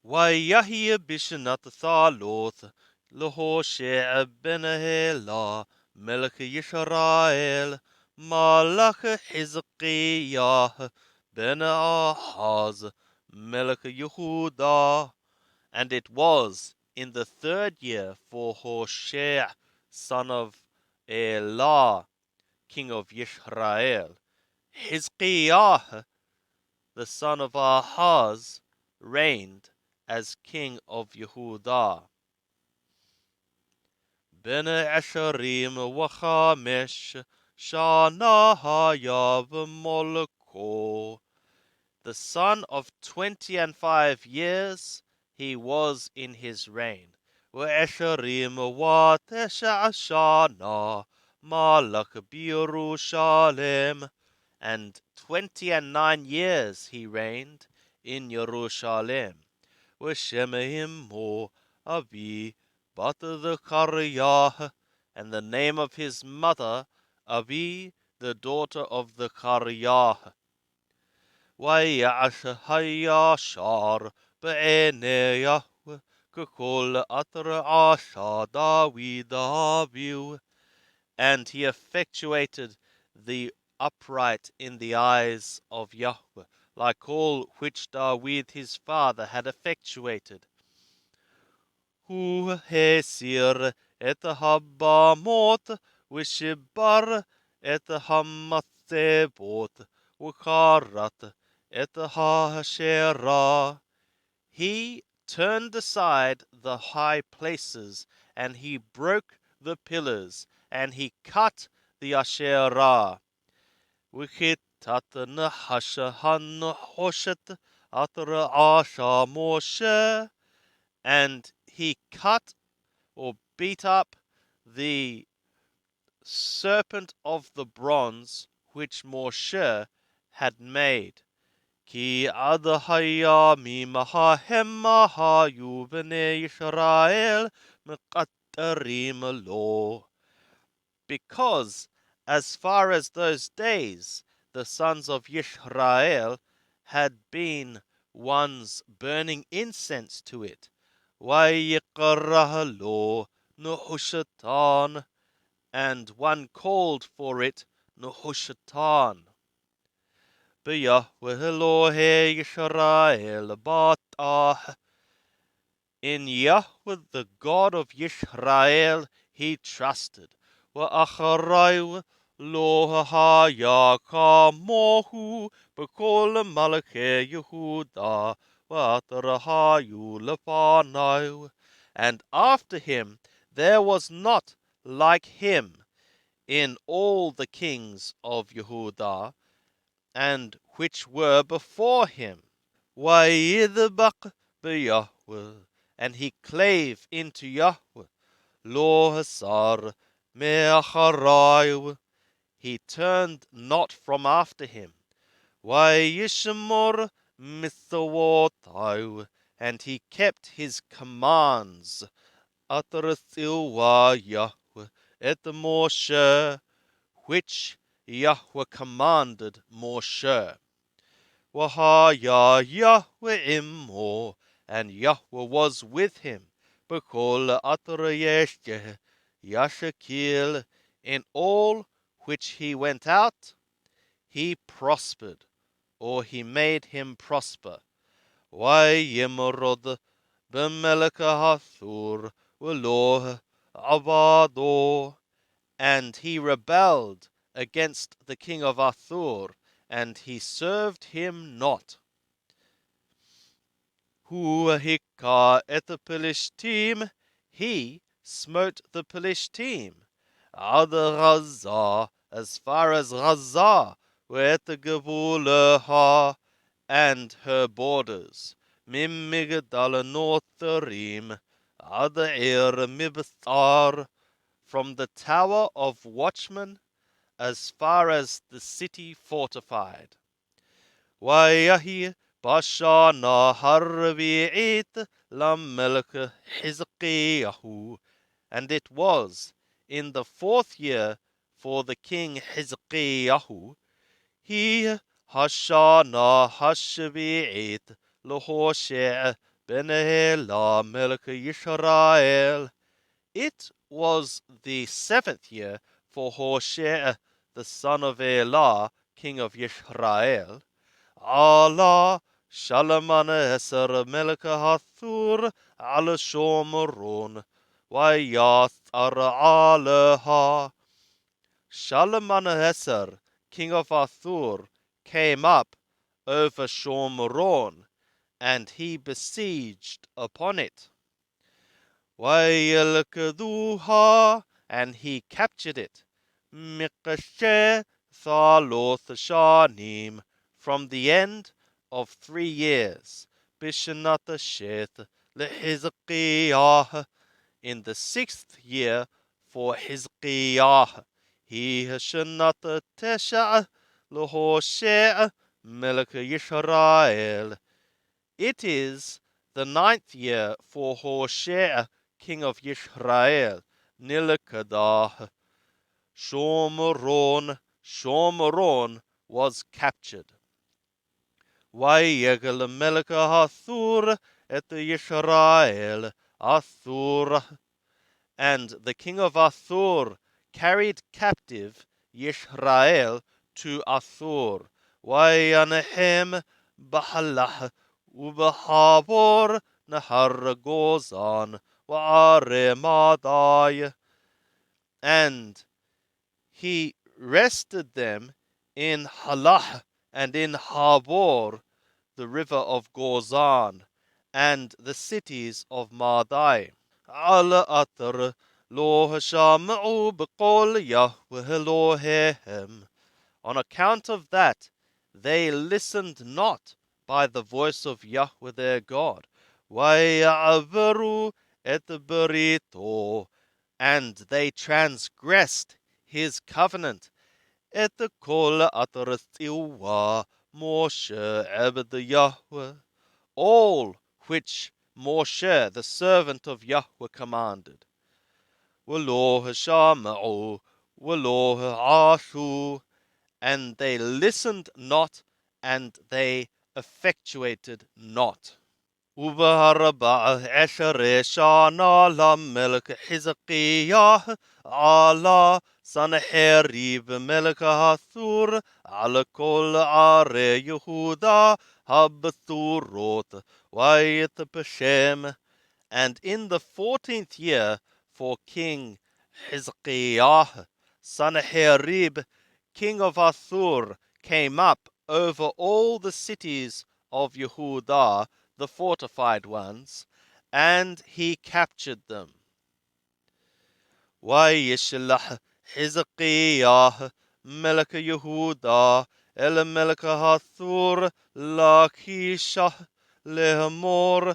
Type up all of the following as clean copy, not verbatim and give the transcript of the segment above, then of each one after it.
ويحيى بسنة الثالوث لهوشع بن هيلا ملك إسرائيل ملك حزقياه بن آحاز ملك Yehuda. And it was in the 3rd year for Hoshea son of Elah king of Israel, Hizkiah the son of Ahaz reigned as king of Yehuda. Ben Asherim Wachamesh Shana Hayav Moloko. The son of 25 years he was in his reign. Asherim wa tesha shana Malak Birushalem. And 29 years he reigned in Jerusalem. Shemehim mo Abi bat the Karyah, and the name of his mother Abi, the daughter of the Karyah. ויעש הישר בעיני יהוה ככל אשר עשה דוד אביו. And he effectuated the upright in the eyes of Yahweh, like all which David his father had effectuated. הוא הסיר את הבמות ושבר את המצבות וכרת את האשרה. He turned aside the high places, and he broke the pillars, and he cut the Asherah. וכיתת נחש הנחושת אשר עשה משה. And he cut or beat up the serpent of the bronze which Moshe had made. Ki ad haya mimahema hayu bnei Yisrael meqattarim lo. Because as far as those days the sons of Yisrael had been ones burning incense to it. وَيِقْرَهَ lo Nehushtan, and one called for it Nehushtan. B'Yahweh Elohei Yisrael batah. In Yahweh the God of Yisrael he trusted. V'acharayu lo haya kamohu b'kol malachei Yehuda v'atar hayu lefanayu. And after him there was not like him in all the kings of Yehuda, and which were before him. Vayidbaq b'Yahweh, and he clave into Yahweh. Lo hasar me'acharayu, he turned not from after him. Vayishmor mitzawotayu, and he kept his commands. Atarthilwa Yahweh et Moshe, which Yahweh commanded Moshe. Wahaya Yahweh immo, and Yahweh was with him. B'kol atar yeshkeh yashakil, in all which he went out, he prospered, or he made him prosper. Vayimrod b'melech Hathor v'lo avado, and he rebelled against the king of Athor, and he served him not. Hu hikka et Pelishtim, he smote the Pelishtim. Ad Gaza, as far as Gaza, et Gevuleha, and her borders. Mim Migdal Notharim, ad Ir Mibthar, from the tower of watchmen as far as the city fortified. Wayahi bashana harvi'it lamelech Hizkiyahu, and it was in the 4th year for the king Hizkiyahu, he hashana hashvi'it Lehoshea ben Elah melech Yisrael. It was the 7th year for Hoshea, the son of Elah, king of Yisrael. Allah Shalaman Eser melech Hathur al Shomron, Vayathar aleha. Shalmaneser, king of Athur, came up over Shomron, and he besieged upon it. Wayelkeduha, and he captured it. Mikashe Thaloth Shanim, from the end of 3 years. Bishanata Sheth Lehizkiah, in the 6th year for Hizkiah. He Hashanata Tesha Lehoshea Melech Yisrael. It is the 9th year for Hoshea, king of Yisrael. Nilkadah. Shomron was captured. Vayegel Melech Hathur et Yisrael Athur. And the king of Athur carried captive Yisrael to Athur. Vayanahem Bahalah Ubahabor Nahar Gozan Va'aremadai. And he rested them in Halah and in Habor, the river of Gozan, and the cities of Madai. Al atar lo hasham'u b'qol Yahweh Elohehem. On account of that, they listened not by the voice of Yahweh their God. Vaya'averu et berito, and they transgressed his covenant. Et kol atar tiwa Moshe ebed Yahweh, all which Moshe, the servant of Yahweh, commanded. V'lo hashama'u, v'lo ha'ashu, and they listened not, and they effectuated not. Ubaharabah eshere shana lamelech Hizkiah Allah Sanherib melech Hathur al kol are Yehuda habthurot vayit b'shem. And in the 14th year for King Hizkiah, Sanherib, king of Athur, came up over all the cities of Yehudah, the fortified ones, and he captured them. Vayishlach Hizkiah melech Yehudah el melech Hathur Lachish lehmor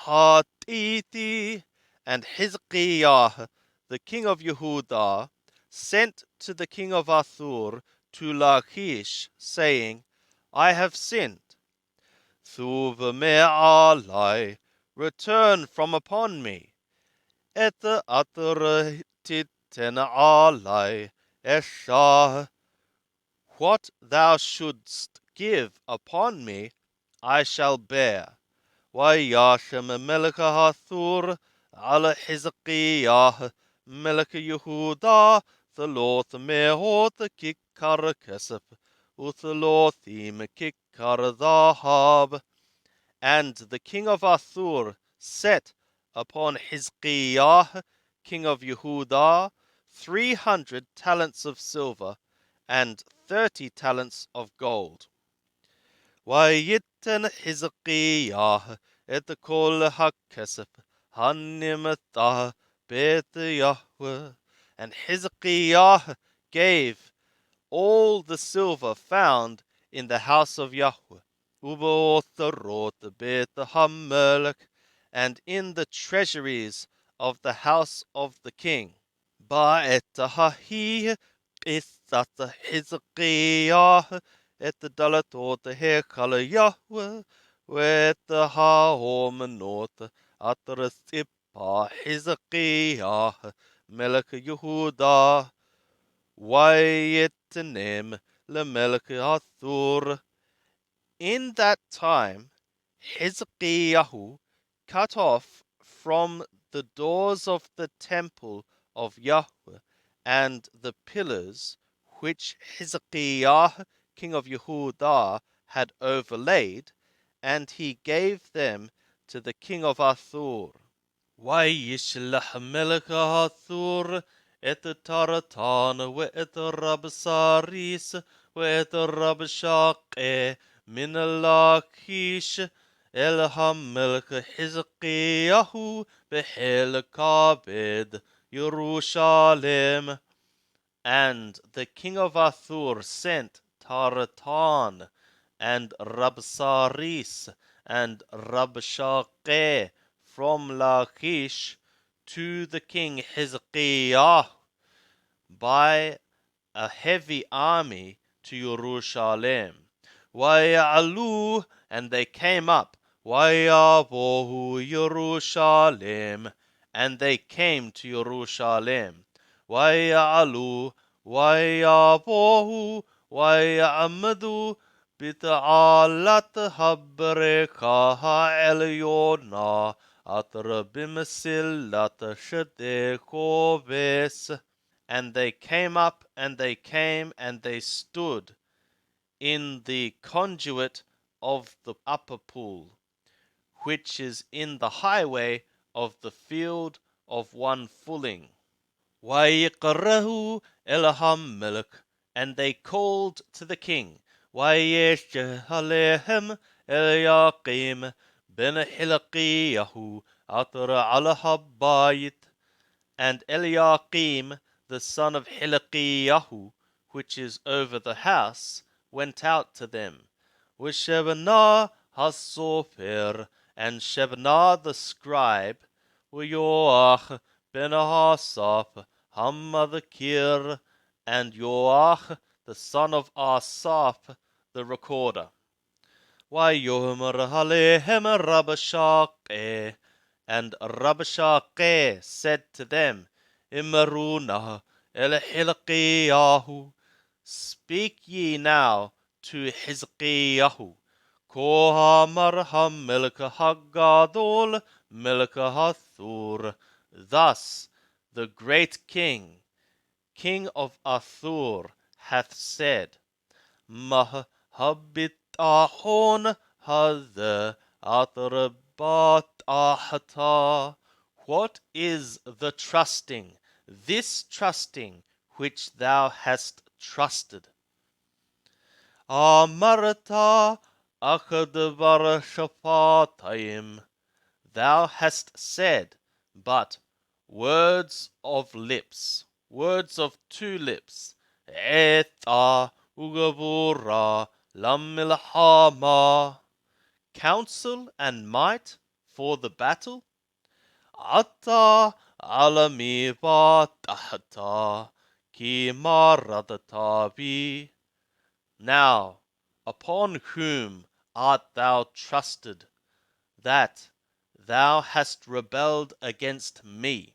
Hatiti. And Hizkiah, the king of Yehudah, sent to the king of Athur to Lachish, saying, I have sinned. Thuv me'alai, return from upon me. Et atar titen alai esha, what thou shouldst give upon me, I shall bear. Vayashem melech Hathur al Hizkiah melech Yehudah thaloth mehot kikar kesef uthalothim kikar zahab. And the king of Athur set upon Hizkiah, king of Yehudah, 300 talents of silver and 30 talents of gold. Vayitten Hizkiah et kol hakesef hanimatah bet Yahweh. And Hizkiah gave all the silver found in the house of Yahweh, ubeotharot bet hamelech, and in the treasuries of the house of the king. Ba'etahahi qissat Hizkiah et dalatot hekal Yahweh wet haomenot atrasipa Hizkiah melech Yehudah vayetnem lemelech Athur. In that time Hizkiah, cut off from the doors of the temple of Yahweh and the pillars which Hezekiah, king of Yehudah, had overlaid, and he gave them to the king of Assur. וישלח מלך האסור את טרתן ואת רבסריס ואת רבשקה מן לאקיש אל המלך חזקיהו בחיל כבד ירושלם. And the king of Assur sent Taratan and Rabsaris and Rabshakeh from Lachish to the king Hezekiah by a heavy army to Jerusalem. Wayalu, and they came up. Wayabohu Jerusalem, and they came to Jerusalem. Wayalu, Wayabohu, Wayamadu, בתעלת הברכה העליונה, אתר במסילת שדה כובס. And they came up, and they came, and they stood in the conduit of the upper pool, which is in the highway of the field of one fulling. وَيَقْرَهُ إِلَهَمْ مِلْكٍ, and they called to the king. وَيَشْجَهَ عَلَيْهِمْ إِلْيَاقِيمَ بن حِلْقِيَهُ أَطْرَ عَلَى البَّيْتِ. And Eliakim, the son of Hilkiyahu, which is over the house, went out to them. With Shebna haSofer, and Shebna the scribe, with Yoach ben Asaph, Hamadakir, and Yoach the son of Asaph, the recorder. Wayomer Halehem Rabashakeh, and Rabashakeh said to them, Imaruna el Hilkiyahu, speak ye now to Hizkiyahu, Kohamar HaMelech HaGadol Melech Hathur. Thus the great king, king of Assur, hath said, Mah habitahon haze atrabat ahata. What is the trusting, this trusting which thou hast trusted? Amarta akadvar shafatayim. Thou hast said but words of lips, words of two lips. Eta ugavura lamilhama. Counsel and might for the battle. Ata alami batahta ki maradatabi. Now, upon whom art thou trusted, that thou hast rebelled against me?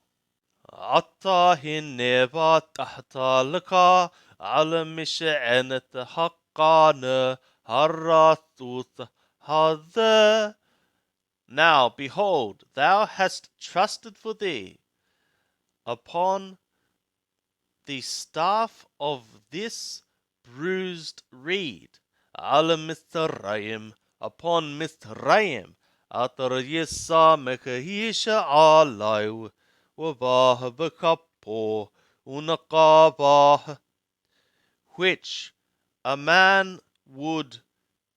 Ata hineva tahta laka ala mish'anet haqqana harathut hadha. Now, behold, thou hast trusted for thee upon the staff of this bruised reed, ala Mithraim, upon Mithraim, atar yisa mekahisha alayu, wabah bekapo, unakabah, which a man would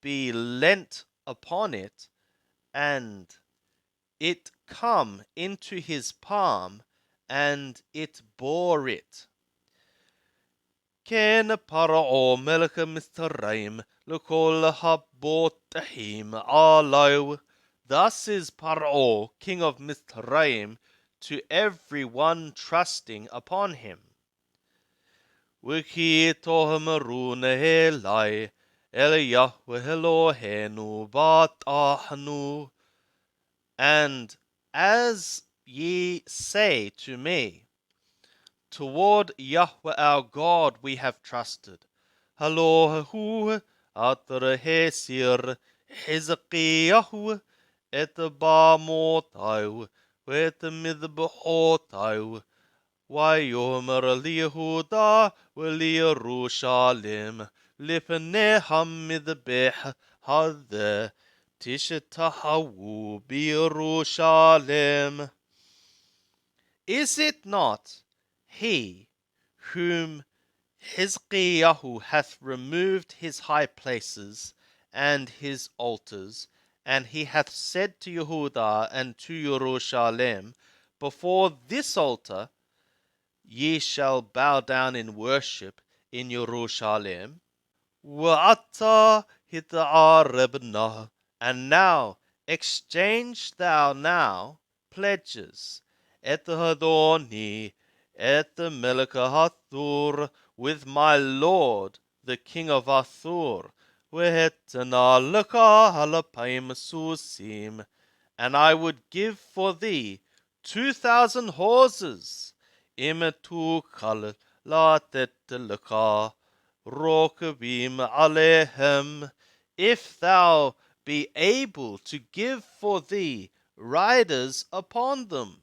be lent upon it, and it come into his palm, and it bore it. Ken para'o melech Mithraim l'kol habotahim alayu. Thus is Par'o, king of Mithraim, to every one trusting upon him. Wiki tohmarun elai el Yahweh Elohenu batahnu. And as ye say to me, toward Yahweh our God we have trusted. Halohu atar hesir Hezekiyahu את הבמותיו ואת מזבחותיו. ויאמר ליהודה ולירושלים לפני המזבח הזה תשתחוו בירושלים. Is it not he whom Hezekiah hath removed his high places and his altars, and he hath said to Yehuda and to Jerusalem, before this altar ye shall bow down in worship in Jerusalem? Wa'ata hita'arebna, and now exchange thou now pledges, et hadoni, et melech Hathor, with my lord the king of Athor, vehetana leka halapaim susim, and I would give for thee 2,000 horses, imetu kal la leka Rokabim alehem, if thou be able to give for thee riders upon them.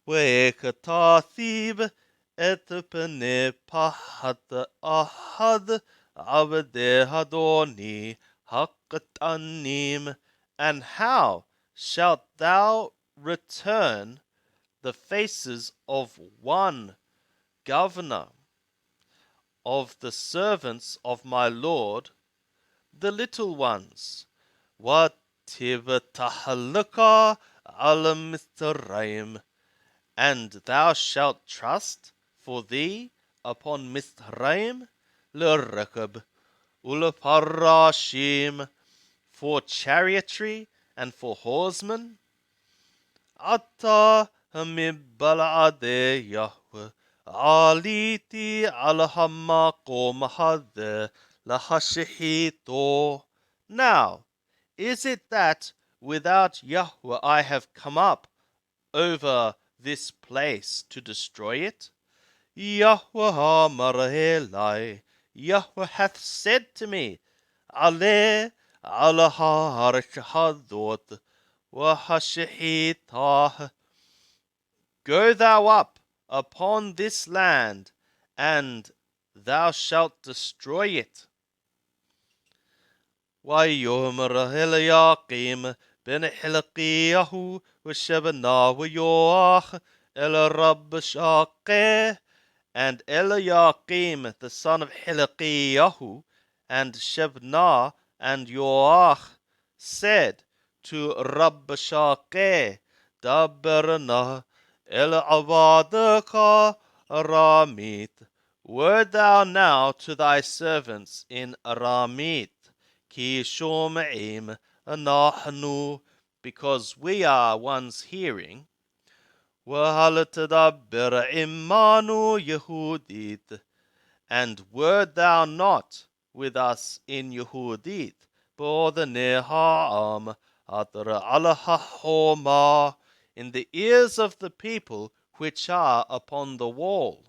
Ve'ekatathib et pene pahat ahad avde hadoni hakatanim, and how shalt thou return the faces of one governor of the servants of my Lord, the little ones? What tivatahalaka alamithraim, and thou shalt trust for thee upon Mithraim, l'rekab, uleparashim, for chariotry and for horsemen? Ata hamibbala'ade Yahweh, aliti alhamakom hade lahashihito. Now, is it that without Yahweh I have come up over this place to destroy it? Yahweh amar Elai, Yahweh hath said to me, Ale alaharish hadot wahashihitah, go thou up upon this land, and thou shalt destroy it. Vayomer Eliakim ben Hilkiyahu v'Shebna v'Yoach el Rabshakeh, and Eliakim the son of Hilkiyahu and Shebna and Yoach said to Rabshakeh, Daberna el avadaka Aramit, word thou now to thy servants in Aramit, Ki shom'im anahnu, because we are ones hearing. Wahal tadaber imanu Yehudit, and word thou not with us in Yehudit, bo'odnei ha'am atar al ha'homa, in the ears of the people which are upon the wall.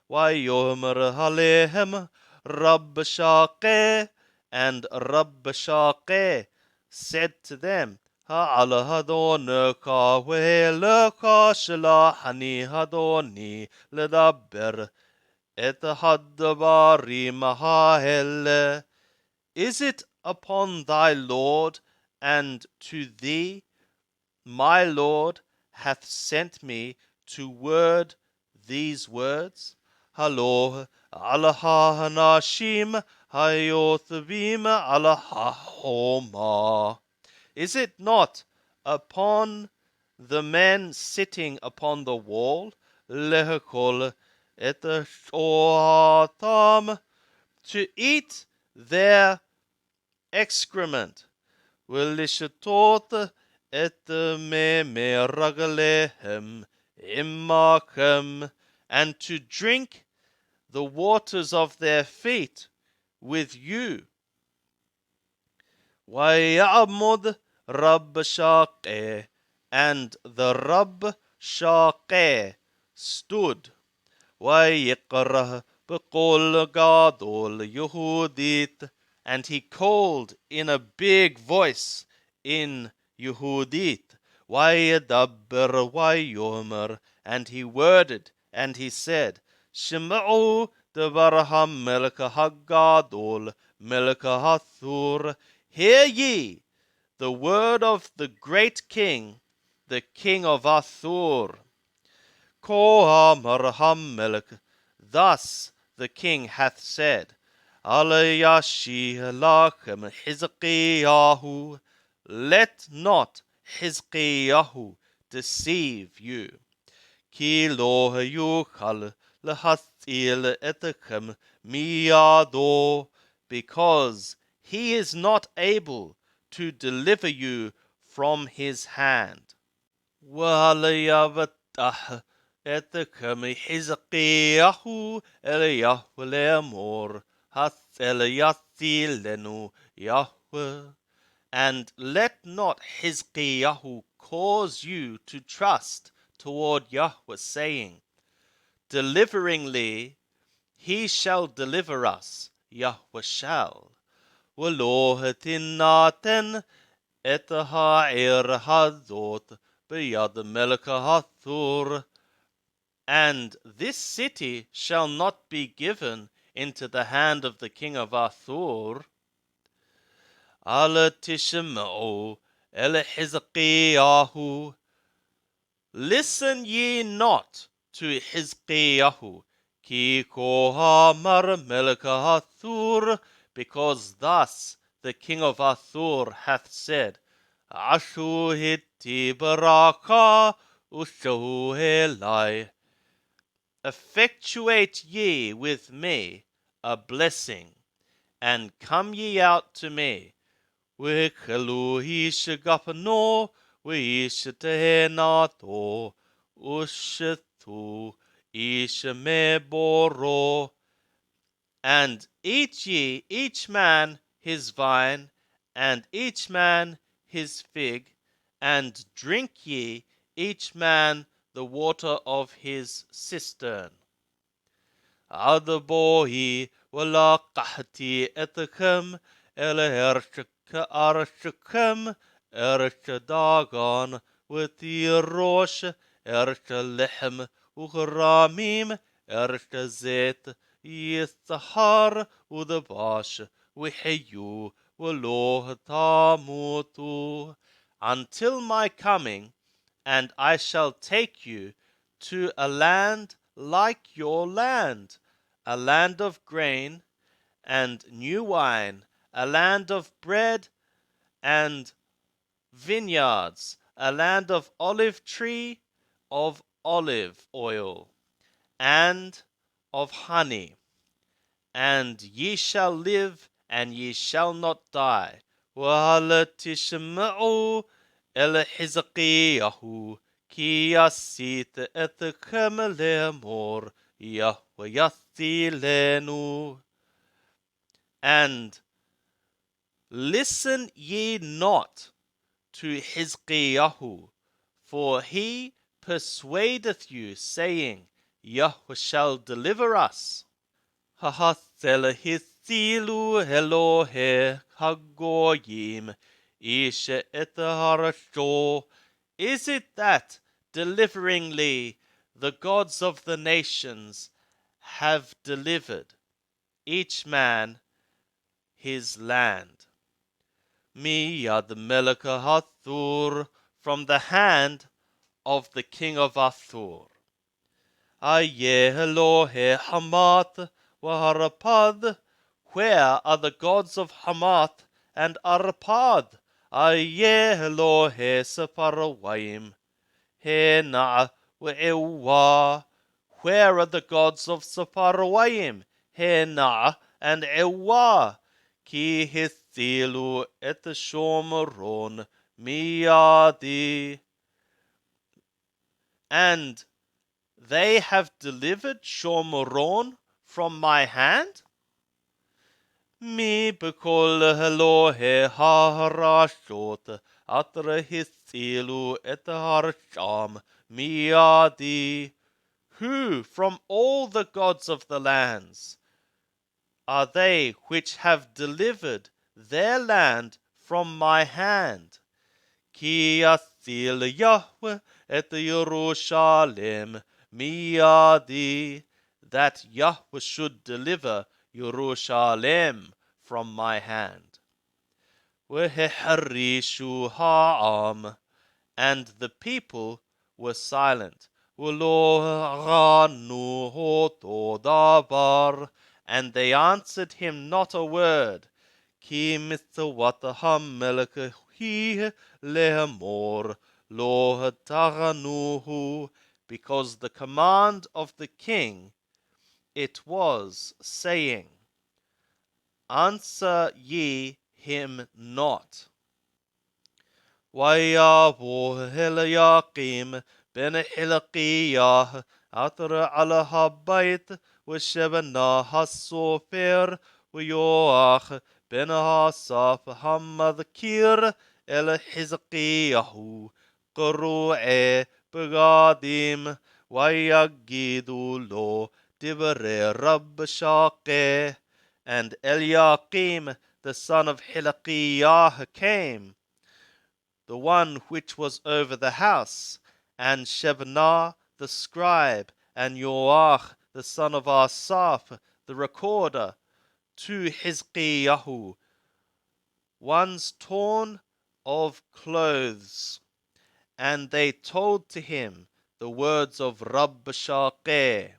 Vayomer alehem Rabshakeh, and Rabshakeh said to them, Ha'al hadoneka ve'eleka shelachani hadoni ledaber et hadbarim ha'ele. Is it upon thy Lord and to thee my Lord hath sent me to word these words? Halo alaha hanashim hayothvim alaha homa. Is it not upon the men sitting upon the wall, lehekol et shoatam, to eat their excrement, Wilishatot et me ragalehem immakem, and to drink the waters of their feet with you. Vayamod Rabshakeh, and the Rabshakeh stood. Vayikrah b'kol gadol Yehudit, and he called in a big voice in Yehudit, Vayedaber Vayomer, and he worded, and he said, Shema'u devar ha-melech ha-gadol, melech ha-Thur, hear ye the word of the great king, the king of Athur. Ko amar ha-melech, thus the king hath said, Alayashi lachem Hizkiyahu, let not Hizkiyahu deceive you. Ki lo yuchal lehatzil etechem miyado, because he is not able to deliver you from his hand. Walayavatah etechem Hizkiyahu eliyah le'amor lenu Yahweh. And let not Hizkiyahu cause you to trust toward Yahweh, saying, Deliveringly he shall deliver us, Yahweh shall. V'lo hetinaten et ha'ir hazot b'yad melech hathur, and this city shall not be given into the hand of the king of Athur. Ala tishma'u el Hizkiyahu, listen ye not to Hizkiyahu, ki ko amar melech Athur, because thus the king of Athur hath said, Ashu hitti baraka ushahu elai, effectuate ye with me a blessing, and come ye out to me. Wikelu ishagapano, wishatenato, ushatu, ishameboro, and eat ye each man his vine, and each man his fig, and drink ye each man the water of his cistern. Adaboi walaqahti etachem elehershka arshkem ershadagon with the rosh ershalechem uchramim ershazet yisahar udabash wihayu walo tamutu, until my coming, and I shall take you to a land like your land, a land of grain and new wine, a land of bread and vineyards, a land of olive tree, of olive oil, and of honey. And ye shall live, and ye shall not die. Wa'alatishma'u el Hizkiyahu, ki yasit etchem le'amor Yahweh yathilenu. And listen ye not to Hizkiyahu, for he persuadeth you, saying, Yahweh shall deliver us. Hahasel hisilu Elohe hagoyim ishe et harasho. Is it that deliveringly the gods of the nations have delivered each man his land? Miyad melech Hathur, from the hand of the king of Athur. Aye Elohe Hamath Arpad, where are the gods of Hamath and Arpad? Aye Elohe Sepharwaim, Hena Ewa, where are the gods of Sepharwaim? Hena and Ewa, Ki hithilu et Shomron miyadi, and they have delivered Shomron from my hand? Mi bekol Elohe harashot atra hithilu et harsham miyadi. Who from all the gods of the lands are they which have delivered their land from my hand? Ki yathil Yahweh et Yerushalem miyadi, that Yahweh should deliver Yerushalem from my hand. Veheharishu ha'am, and the people were silent. Ulo ranu hoto davar, and they answered him not a word. Ki mitzvot hamelech hi lehmor lo taranuhu, because the command of the king it was, saying, answer ye him not. ويابو هلياقيم بن حلقية عثر على البيت وشبنا الصوفير ويوخ بن عاصف همذكير الحزقيه قروع بقاديم ويجدوا له دبر رب شاقه. And Eliakim the son of Hilkiah came, the one which was over the house, and Shebna the scribe, and Yoach the son of Asaph the recorder, to Hizkiyahu, ones torn of clothes. And they told to him the words of Rabshakeh.